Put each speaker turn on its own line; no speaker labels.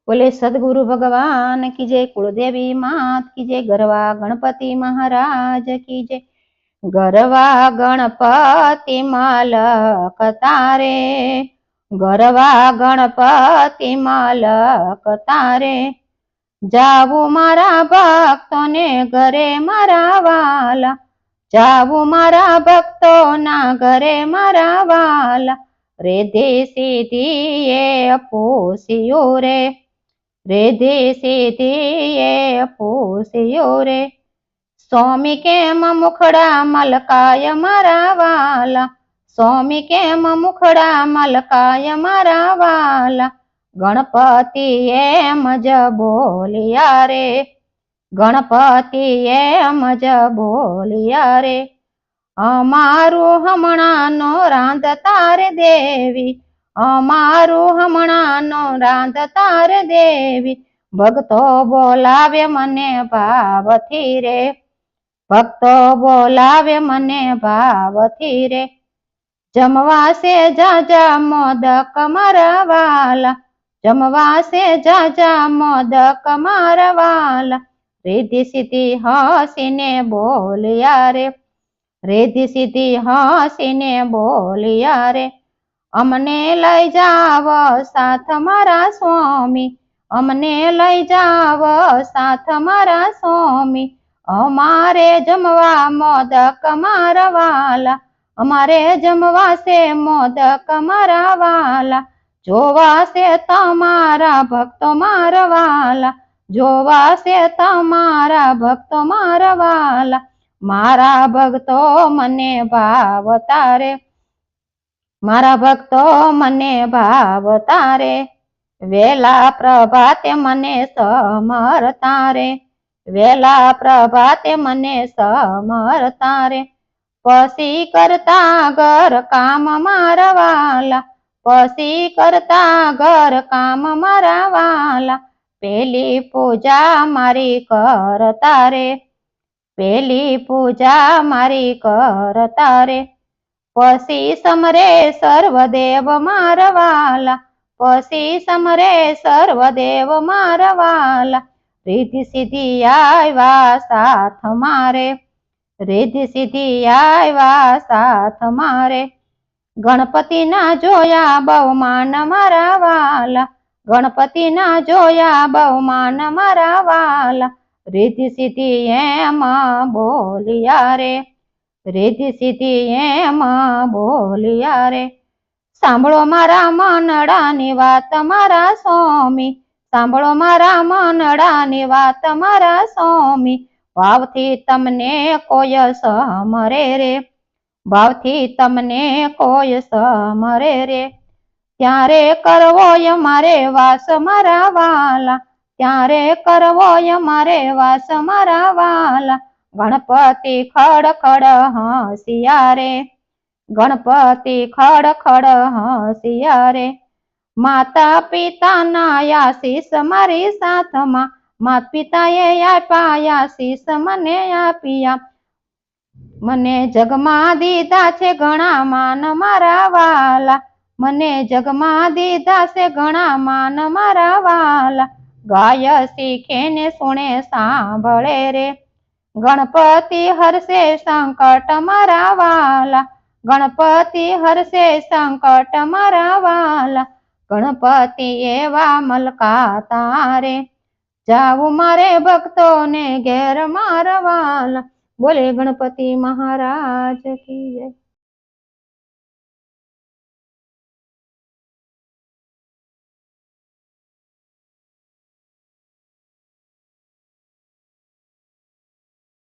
बोले सदगुरु भगवान की जय, कुलदेवी मात की जय, गरवा गणपति महाराज की जय। गरवा गणपति मालक तारे, गरवा गणपति मालक तारे, जावू मारा भक्तों ने घरे मारा वाला, जावू मारा भक्तों ना घरे मारा वाला, रेधे सीधी ये पूछियो रे, रेधे सीधी ये पूछियो रे, स्वामी केम मुखड़ा मलकाय मारा वाला, स्वामी केम मुखड़ा मलकाय मारा वाला, गणपति एम ज बोलिया रे, गणपति एम ज बोलिया रे, अमारू हमणानो रांधता रे देवी, अमारू हमणानो रांधता रे देवी, भक्तो बोलावे मने भावथी रे, भक्तो बोलावे मने भावथी रे, जमवा से जाजा मोदक मारा वाला, जमवा से जाजा मोदक मारा वाला, रिद्धि सिद्धि हसीने बोलिया रे, रिद्धि सिद्धि हसीने बोलिया रे, अमने लई जाव साथ मारा स्वामी, अमने लई जाव साथ मारा स्वामी, अमारे जमवा मोदक मारा वाला, अमारे जमवा से मोदक मारा वाला, जोवा से तमारा भक्त मारा वाला, जोवा से तमारा भक्त मारा वाला, मारा भक्तो मने भावता रे, मारा भक्तो मने भावता रे, वेला प्रभाते मने समरता रे, वेला प्रभाते मने समरता रे, पसी करता घर काम मारा वाला, पसी करता घर काम मारा वाला, पेली पूजा मारी करता रे, पेली पूजा मारी करता रे, पसी समरे सर्वदेव मारा वाला, पसी समरे सर्वदेव मारा वाला, रिद्धि सिद्धि आवा साथ मारे, रिद्धि सिद्धि आवा साथ मारे, गणपति ना जोया बहुमान मारा वाला, गणपति ना जोया बहुमान मारा वाला, रिद्धि सिद्धि एम बोलिया रे, रिद्धि सिद्धि एम बोलिया रे, सांभळो मारा मनडानी वात मारा स्वामी, सांभळो मारा मनडानी वात मारा स्वामी, भावथी तमने कोय समरे रे, भावथी तमने कोय समरे रे, त्यारे करवोय मारे वास मारा वाला, त्यारे करवोय मारे वास मारा वाला, गणपति खड़ खड़ हसिया रे, गणपति खड़ खड़ हसिया रे, माता पिता ना आशीष मारी साथ मा, माता पिता ये आप्या आशीष मने आपिया, मने जगमा दीधा छे घणा मान मारा वाला, मने जगमा दीधा से घणा मान मारा वाला, गाय सीखे ने सुने सांभळे रे, गणपति हरसे संकट मारा वाला, गणपति हरसे संकट मारा वाला, गणपति एवा मलकाता रे, जावू मारे भक्तों ने घेर मारा वाला। बोले गणपति महाराज की जय।